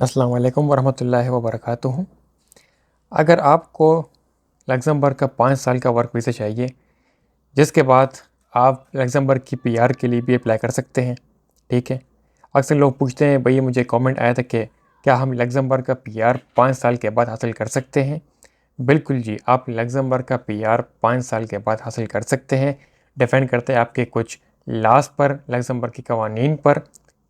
अस्सलाम वालेकुम वरहमतुल्लाहि वबरकातुहू। अगर आपको लग्ज़मबर्ग का 5 साल का वर्क वीज़ा चाहिए, जिसके बाद आप लग्ज़मबर्ग की पीआर के लिए भी अप्लाई कर सकते हैं, ठीक है। अक्सर लोग पूछते हैं, भई मुझे कमेंट आया था कि क्या हम लग्ज़मबर्ग का पीआर 5 साल के बाद हासिल कर सकते हैं? बिल्कुल जी, आप लग्ज़मबर्ग का पीआर 5 साल के बाद हासिल कर सकते हैं। डिपेंड करता है आपके कुछ लॉज़ पर, लग्ज़मबर्ग के कवानीन पर,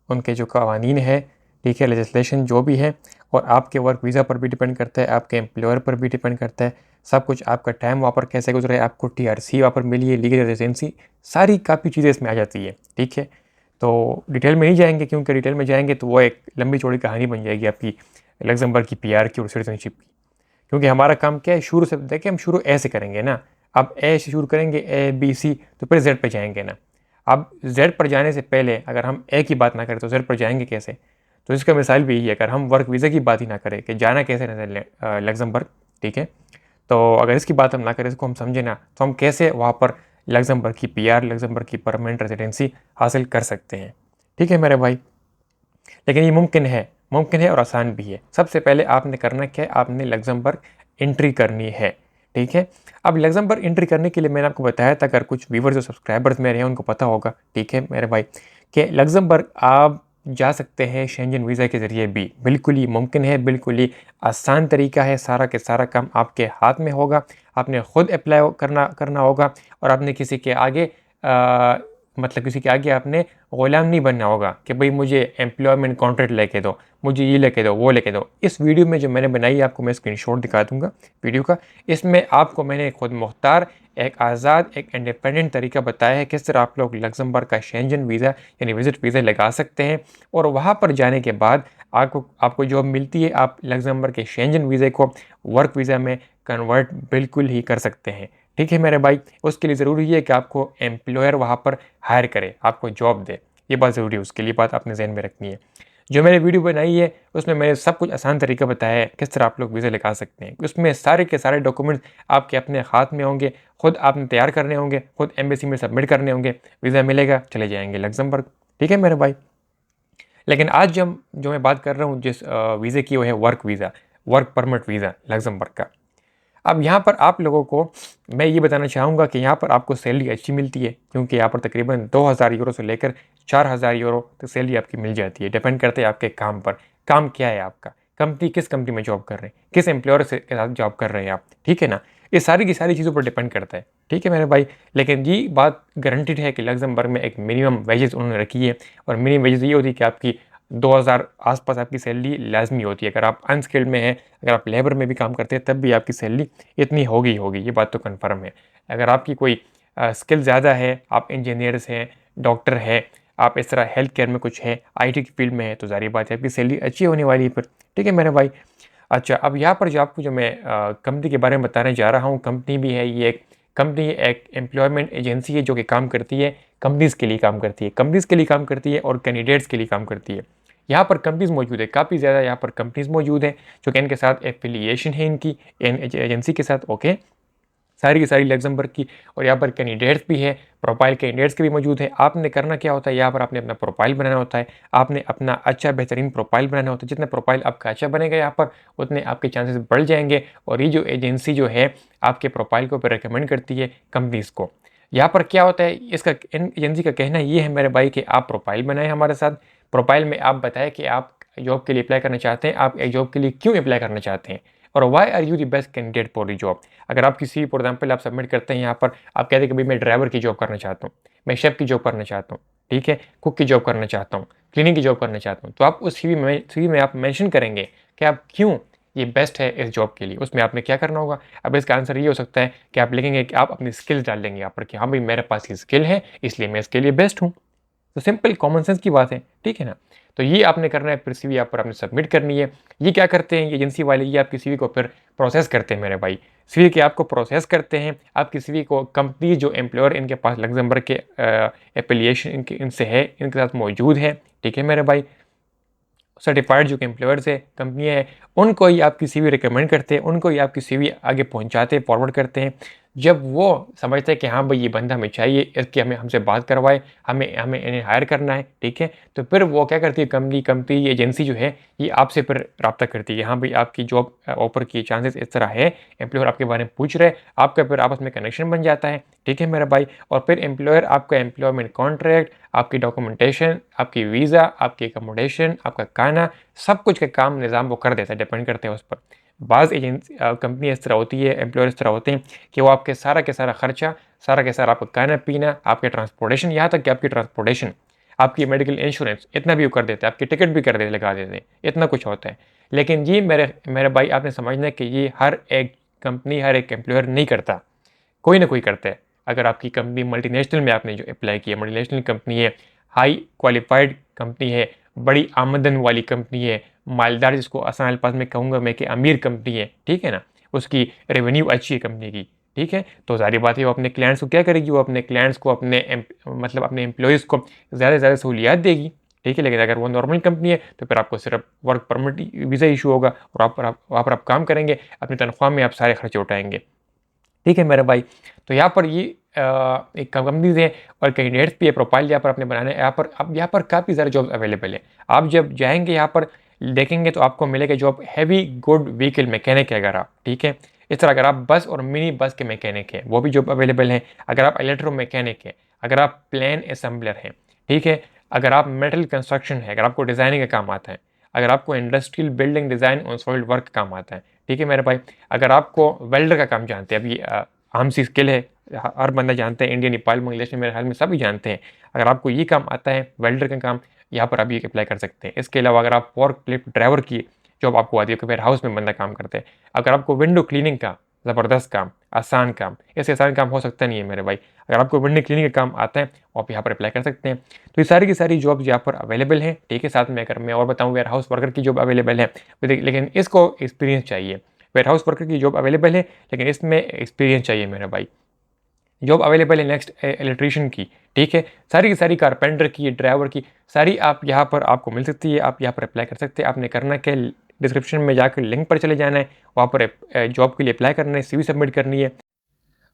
उनके जो कवानीन है, ठीक है, लेजिस्लेशन जो भी है, और आपके वर्क वीज़ा पर भी डिपेंड करता है, आपके एम्प्लॉयर पर भी डिपेंड करता है। सब कुछ, आपका टाइम वहाँ पर कैसे गुजरा है, आपको टीआरसी वहाँ पर मिली है, लीगल रेजिडेंसी, सारी काफ़ी चीज़ें इसमें आ जाती है, ठीक है। तो डिटेल में नहीं जाएँगे, क्योंकि डिटेल में जाएँगे तो वो एक लंबी चौड़ी कहानी बन जाएगी आपकी लग्ज़मबर्ग की पीआर की और सिटीज़नशिप की। क्योंकि हमारा काम क्या है, शुरू से देखिए, हम शुरू ए से करेंगे ना। अब ए से शुरू करेंगे, ए बी सी, तो फिर जेड पे जाएंगे ना। अब जेड पर जाने से पहले अगर हम ए की बात ना करें तो जेड पर जाएंगे कैसे? तो इसका मिसाल भी यही है, अगर हम वर्क वीज़ा की बात ही ना करें कि जाना कैसे लग्जमबर्ग, ठीक है। तो अगर इसकी बात हम ना करें, इसको हम समझे ना, तो हम कैसे वहाँ पर लग्जमबर्ग की पीआर, लग्जमबर्ग की परमानेंट रेजिडेंसी हासिल कर सकते हैं, ठीक है मेरे भाई। लेकिन ये मुमकिन है और आसान भी है। सबसे पहले आपने करना क्या है, आपने लग्ज़मबर्ग एंट्री करनी है, ठीक है। अब लग्ज़मबर्ग एंट्री करने के लिए मैंने आपको बताया था, अगर कुछ व्यूवर्स और सब्सक्राइबर्स मेरे हैं उनको पता होगा, ठीक है मेरे भाई, कि लग्ज़मबर्ग आप जा सकते हैं शेंजन वीज़ा के ज़रिए भी। बिल्कुल ही मुमकिन है, बिल्कुल ही आसान तरीका है, सारा के सारा काम आपके हाथ में होगा। आपने खुद अप्लाई करना करना होगा, और आपने किसी के आगे मतलब किसी के आगे आपने ग़ुलाम नहीं बनना होगा कि भाई मुझे एम्प्लॉयमेंट कॉन्ट्रैक्ट लेके दो, मुझे ये लेके दो, वो लेके दो। इस वीडियो में जो मैंने बनाई है, आपको मैं स्क्रीनशॉट दिखा दूंगा वीडियो का। इसमें आपको मैंने खुद मुख्तार, एक आज़ाद, एक इंडिपेंडेंट तरीका बताया है किस तरह आप लोग लग्ज़मबर्ग का शेंजन वीज़ा यानी विज़िट वीज़ा लगा सकते हैं। और वहाँ पर जाने के बाद आपको आपको जॉब मिलती है, आप लग्ज़मबर्ग के शेंजन वीज़े को वर्क वीज़ा में कन्वर्ट बिल्कुल ही कर सकते हैं, ठीक है मेरे भाई। उसके लिए ज़रूरी है कि आपको एम्प्लॉयर वहाँ पर हायर करे, आपको जॉब दे। ये बात ज़रूरी है, उसके लिए बात आपने ज़हन में रखनी है। जो मैंने वीडियो बनाई है उसमें मैंने सब कुछ आसान तरीका बताया है किस तरह आप लोग वीज़ा लगा सकते हैं। उसमें सारे के सारे डॉक्यूमेंट्स आपके अपने हाथ में होंगे, खुद आपने तैयार करने होंगे, खुद एम्बेसी में सबमिट करने होंगे। वीज़ा मिलेगा, चले जाएंगे लग्ज़मबर्ग, ठीक है मेरे भाई। लेकिन आज जो मैं बात कर रहा हूँ जिस वीज़े की, वो है work visa, work permit visa Luxembourg का। अब यहाँ पर आप लोगों को मैं ये बताना चाहूँगा कि यहाँ पर आपको सैलरी अच्छी मिलती है, क्योंकि यहाँ पर तकरीबन 2000 यूरो से लेकर 4000 यूरो तक सैलरी आपकी मिल जाती है। डिपेंड करता है आपके काम पर, काम क्या है आपका, कंपनी किस कंपनी में जॉब कर रहे हैं, किस एम्प्लॉयर से के साथ जॉब कर रहे हैं आप, ठीक है ना। ये सारी की सारी चीज़ों पर डिपेंड करता है, ठीक है मेरे भाई। लेकिन ये बात गारंटीड है कि लग्ज़मबर्ग में एक मिनिमम वेजेस उन्होंने रखी है, और मिनिमम वेजेस ये होती है कि आपकी 2000 आसपास आपकी सैलरी लाजमी होती है। अगर आप अनस्किल्ड में हैं, अगर आप लेबर में भी काम करते हैं, तब भी आपकी सैलरी इतनी होगी ही होगी, ये बात तो कन्फर्म है। अगर आपकी कोई स्किल ज़्यादा है, आप इंजीनियर्स हैं, डॉक्टर है, आप इस तरह हेल्थ केयर में कुछ है, आईटी की फील्ड में है, तो ज़ाहिर बात है आपकी सैलरी अच्छी होने वाली है फिर, ठीक है मेरे भाई। अच्छा, अब यहाँ पर जो आपको जो मैं कंपनी के बारे में बताने जा रहा हूँ, कंपनी भी है, ये एक कंपनी एक एम्प्लॉयमेंट एजेंसी है जो कि काम करती है, कंपनीज़ के लिए काम करती है, कंपनीज़ के लिए काम करती है और कैंडिडेट्स के लिए काम करती है। यहाँ पर कंपनीज़ मौजूद है, काफ़ी ज़्यादा यहाँ पर कंपनीज़ मौजूद हैं जो कि इनके साथ एफिलिएशन है, इनकी एजेंसी के साथ, ओके। सारी की सारी लग्ज़मबर्ग की। और यहाँ पर कैंडिडेट्स भी है, प्रोफाइल कैंडिडेट्स के भी मौजूद हैं। आपने करना क्या होता है, यहाँ पर आपने अपना प्रोफाइल बनाना होता है, आपने अपना अच्छा बेहतरीन प्रोफाइल बनाना होता है। जितना प्रोफाइल आपका अच्छा बनेगा यहाँ पर, उतने आपके चांसेस बढ़ जाएंगे। और ये जो एजेंसी जो है आपके प्रोफाइल को रिकमेंड करती है कंपनीज़ को। यहाँ पर क्या होता है, इसका इन एजेंसी का कहना ये है मेरे भाई कि आप प्रोफाइल बनाएं हमारे साथ। प्रोफाइल में आप बताएं कि आप जॉब के लिए अप्लाई करना चाहते हैं, आप एक जॉब के लिए क्यों अप्लाई करना चाहते हैं, और why are you the best candidate for the job. अगर आप किसी फॉर एग्जाम्पल आप सबमिट करते हैं यहाँ पर, आप कहते हैं कि भाई मैं ड्राइवर की जॉब करना चाहता हूँ, मैं शेफ़ की जॉब करना चाहता हूँ, ठीक है, कुक की जॉब करना चाहता हूँ, क्लीनिंग की जॉब करना चाहता हूँ, तो आप उस सीवी में आप मेंशन करेंगे कि आप क्यों ये बेस्ट है इस जॉब के लिए। उसमें आपने क्या करना होगा, अब इसका आंसर ये हो सकता है कि आप लिखेंगे कि आप अपनी स्किल्स डाल देंगे यहाँ पर कि हाँ भाई मेरे पास ये स्किल है, इसलिए मैं इसके लिए बेस्ट हूँ। तो सिंपल कॉमन सेंस की बात है, ठीक है ना। तो ये आपने करना है, फिर सीवी आप पर आपने सबमिट करनी है। ये क्या करते हैं ये एजेंसी वाले, ये आपकी सीवी को फिर प्रोसेस करते हैं मेरे भाई। सीवी के आपको प्रोसेस करते हैं, आपकी सीवी को कंपनी जो एम्प्लॉयर इनके पास लग्जमबर्ग के एफिलिएशन इनसे है, इनके साथ मौजूद है, ठीक है मेरे भाई। सर्टिफाइड जो कि एम्प्लॉयर्स है, कंपनियाँ हैं, उनको ही आपकी सीवी रिकमेंड करते हैं, उनको ही आपकी सीवी आगे पहुंचाते हैं, फॉरवर्ड करते हैं। जब वो समझते हैं कि हाँ भाई ये बंदा हमें चाहिए, इसकी हमें हमसे बात करवाए, हमें हमें इन्हें हायर करना है, ठीक है, तो फिर वो क्या करती है, कंपनी एजेंसी जो है ये आपसे फिर रब्ता करती है, हाँ भाई आपकी जॉब ऑफर की चांसेस इस तरह है, एम्प्लॉयर आपके बारे में पूछ रहे हैं, आपका फिर आपस में कनेक्शन बन जाता है, ठीक है मेरा भाई। और फिर एम्प्लॉयर आपका एम्प्लॉयमेंट कॉन्ट्रैक्ट, आपकी डॉक्यूमेंटेशन, आपकी वीज़ा, आपकी अकोमोडेशन, आपका खाना, सब कुछ का काम निज़ाम वो कर देता है, डिपेंड करते हैं उस पर। बाज़ एजेंसी कंपनी इस तरह होती है, एम्प्लॉयर इस तरह होते हैं कि वो आपके सारा के सारा खर्चा, सारा के सारा आपका खाना पीना, आपके ट्रांसपोर्टेशन, यहाँ तक कि आपकी ट्रांसपोर्टेशन, आपकी मेडिकल इंश्योरेंस, इतना भी वो कर देते हैं, आपकी टिकट भी कर देते लगा देते हैं, इतना कुछ होता है। लेकिन ये मेरे मेरे भाई आपने समझना है कि ये हर एक कंपनी, हर एक एम्प्लॉयर नहीं करता, कोई ना कोई करता है। अगर आपकी कंपनी मल्टीनेशनल में आपने जो अप्लाई किया, मल्टीनेशनल कंपनी है, हाई क्वालिफाइड कंपनी है, बड़ी आमदन वाली कंपनी है, मालदार, जिसको आसान अल्फाज में कहूँगा मैं कि अमीर कंपनी है, ठीक है ना, उसकी रेवेन्यू अच्छी है कंपनी की, ठीक है, तो सारी बात है वो अपने क्लाइंट्स को क्या करेगी, वो अपने क्लाइंट्स को, मतलब अपने एम्प्लॉयज़ को ज़्यादा से ज़्यादा सहूलियात देगी, ठीक है। लेकिन अगर वो नॉर्मल कंपनी है तो फिर आपको सिर्फ वर्क परमिट वीज़ा इशू होगा और वहाँ पर आप काम करेंगे, अपनी तनख्वाह में आप सारे खर्चे उठाएंगे, ठीक है मेरे भाई। तो यहाँ पर ये एक कंपनीज है और कैंडिडेट्स भी है, प्रोफाइल यहाँ पर आपने बनाना है, यहाँ पर अब यहाँ पर काफ़ी सारे जॉब अवेलेबल है। आप जब जाएंगे यहाँ पर देखेंगे तो आपको मिलेगा job heavy good vehicle mechanic है, अगर आप, ठीक है, इस तरह अगर आप बस और मिनी बस के मैकेनिक हैं वो भी जॉब अवेलेबल है, अगर आप इलेक्ट्रो मैकेनिक है, अगर आप प्लेन असेंबलर हैं, ठीक है, अगर आप मेटल कंस्ट्रक्शन है, अगर आपको डिज़ाइनिंग का काम आता है, अगर आपको इंडस्ट्रियल बिल्डिंग डिज़ाइन और सॉलिड वर्क का काम आता है, ठीक है मेरे भाई, अगर आपको वेल्डर का काम जानते हैं, अभी आम सी स्किल है, हर बंदा जानते हैं, इंडिया, नेपाल, बांग्लादेश में मेरे ख्याल में सभी जानते हैं। अगर आपको ये काम आता है, वेल्डर का काम, यहाँ पर आप ये अप्लाई कर सकते हैं। इसके अलावा अगर आप फोर्क लिफ्ट ड्राइवर की जॉब आपको आती है कि वेयर हाउस में बंदा काम करते हैं, अगर आपको विंडो क्लीनिंग का ज़बरदस्त काम, आसान काम, ऐसे आसान काम हो सकता नहीं है मेरे भाई, अगर आपको विंडो क्लीनिंग का काम आता है आप यहाँ पर अप्लाई कर सकते हैं। तो ये सारी की सारी जॉब्स यहाँ पर अवेलेबल हैं, ठीक है। साथ में अगर मैं और बताऊँ, वेयर हाउस वर्कर की जॉब अवेलेबल है, लेकिन इसको एक्सपीरियंस चाहिए। वेयर हाउस वर्कर की जॉब अवेलेबल है लेकिन इसमें एक्सपीरियंस चाहिए मेरा भाई। जॉब अवेलेबल है नेक्स्ट इलेक्ट्रीशियन की, ठीक है, सारी की सारी, कारपेंटर की, ड्राइवर की, सारी आप यहाँ पर आपको मिल सकती है, आप यहाँ पर अप्लाई कर सकते हैं। आपने करना क्या, डिस्क्रिप्शन में जाकर लिंक पर चले जाना है, वहाँ पर जॉब के लिए अप्लाई करना है, सीवी सबमिट करनी है।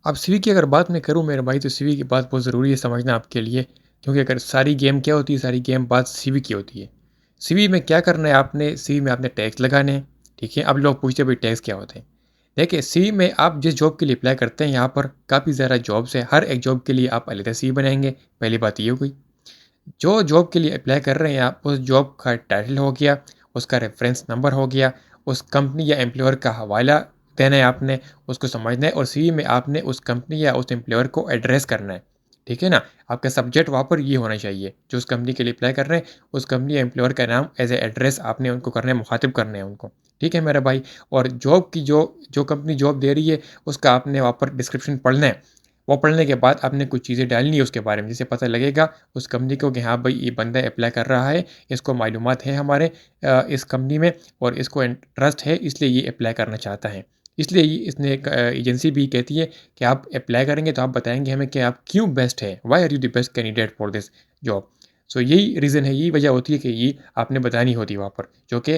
अब सीवी की अगर बात मैं करूँ मेरे भाई, तो सीवी की बात बहुत ज़रूरी है समझना आपके लिए, क्योंकि अगर सारी गेम क्या होती है, सारी गेम बात सीवी की होती है। सीवी में क्या करना है आपने, सीवी में आपने टैग्स लगाने हैं, ठीक है। अब लोग पूछते हैं भाई टैग्स क्या होते हैं। देखिए सीवी में आप जिस जॉब के लिए अप्लाई करते हैं, यहाँ पर काफ़ी ज़्यादा जॉब्स है, हर एक जॉब के लिए आप अलग सीवी बनाएंगे। पहली बात ये हो गई। जो जॉब के लिए अप्लाई कर रहे हैं आप, उस जॉब का टाइटल हो गया, उसका रेफरेंस नंबर हो गया, उस कंपनी या एम्प्लॉयर का हवाला देना है आपने, उसको समझना है, और सीवी में आपने उस कंपनी या उस एम्प्लॉयर को एड्रेस करना है, ठीक है ना। आपका सब्जेक्ट वहाँ पर ये होना चाहिए, जो उस कंपनी के लिए अप्लाई कर रहे हैं उस कंपनी या एम्प्लॉयर का नाम एज ए एड्रेस आपने उनको करना है, मुखातिब करने हैं उनको, ठीक है मेरा भाई। और जॉब की जो जो कंपनी जॉब दे रही है उसका आपने वहाँ पर डिस्क्रिप्शन पढ़ना है। वो पढ़ने के बाद आपने कुछ चीज़ें डालनी है उसके बारे में, जिससे पता लगेगा उस कंपनी को कि हाँ भाई ये बंदा अप्लाई कर रहा है, इसको मालूमात है हमारे इस कंपनी में, और इसको इंटरेस्ट है, इसलिए ये अप्लाई करना चाहता है। इसलिए ये इसने एक एजेंसी भी कहती है कि आप अप्लाई करेंगे तो आप बताएंगे हमें कि आप क्यों बेस्ट है, why are you the best candidate for this job. So यही रीज़न है, यही वजह होती है कि ये आपने बतानी होती है वहाँ पर, जो कि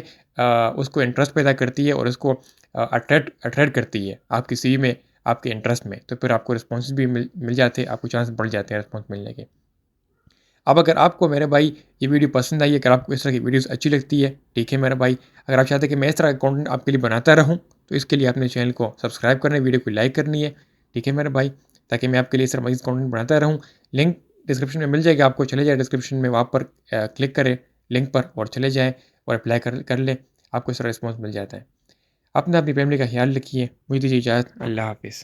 उसको इंटरेस्ट पैदा करती है और उसको अट्रैक्ट अट्रैक्ट करती है आपकी सीवी में, आपके इंटरेस्ट में। तो फिर आपको रिस्पॉन्स भी मिल जाते हैं, आपको चांस बढ़ जाते हैं रिस्पॉन्स मिलने के। अब अगर आपको मेरे भाई ये वीडियो पसंद आई है, अगर आपको इस तरह की वीडियोस अच्छी लगती है, ठीक है मेरे भाई, अगर आप चाहते हैं कि मैं इस तरह का कंटेंट आपके लिए बनाता रहूं, तो इसके लिए अपने चैनल को सब्सक्राइब करना है, वीडियो को लाइक करनी है, ठीक है मेरे भाई, ताकि मैं आपके लिए इस तरह मज़ीद कंटेंट बनाता रहूँ। लिंक डिस्क्रिप्शन में मिल जाएगा, आपको चले जाए डिस्क्रिप्शन में, वहाँ पर क्लिक करें लिंक पर और चले जाएँ और अप्लाई कर लें, आपको इस तरह रिस्पॉन्स मिल जाता है। अपना अपनी फैमिली का ख्याल रखिए, मुझे दीजिए इजाज़त, अल्लाह हाफिज़।